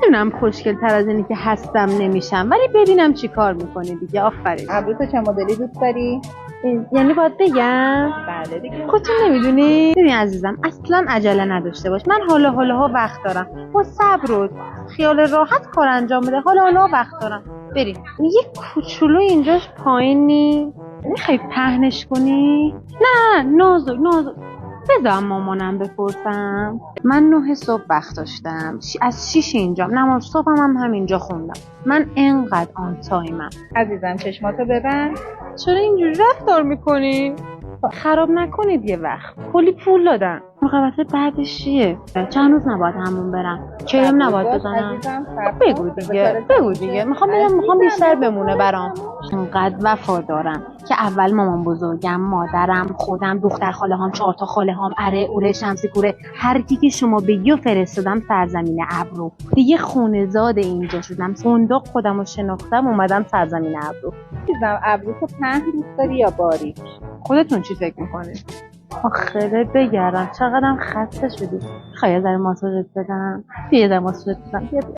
نمیدونم خوشگل تر از اینی که هستم نمیشم، ولی ببینم چی کار میکنی دیگه. آفرین. ابروتو چه مدلی دوست داری؟ یعنی باید بگم؟ بله دیگه. خودتون نمیدونی؟ ببین عزیزم، اصلا عجله نداشته باش. من حالا وقت دارم. با صبر و خیال راحت کار انجام بده. حالا وقت دارم. بریم. یه کوچولو اینجاش پایینی. میخوای پهنش کنی؟ نه نازک. بذار مامانم بپرسم. من 9 صبح وقت داشتم. از 6 اینجا. نماز صبحم هم همینجا خوندم. من انقدر آن تایمم. عزیزم چشماتو ببند. چرا اینجوری رفتار میکنی؟ خراب نکنید یه وقت. کلی پول دادن. مقابله بعدش چیه؟ چند روز نباید همون برم. کرم نباید بزنم. بگو دیگه. میخوام بیشتر بمونه برام. انقدر وفا دارم که اول مامان بزرگم، مادرم، خودم، دختر خاله هام، 4 تا خاله هام، اره اوره شمسی کوره، هر کی که شما بگی و فرستادم سرزمین ابرو. دیگه خونه‌زاد اینجا شدم. فندق خودمو شناختم اومدم سرزمین ابرو. عزیزم ابروتو پهن دوست داری یا باریک؟ خودتون چی فکر میکنید؟ آخره بگرم چقدرم خسته شدی. خواهی یه ذره ماساژت بدم؟ یه ذره ماساژت بدم.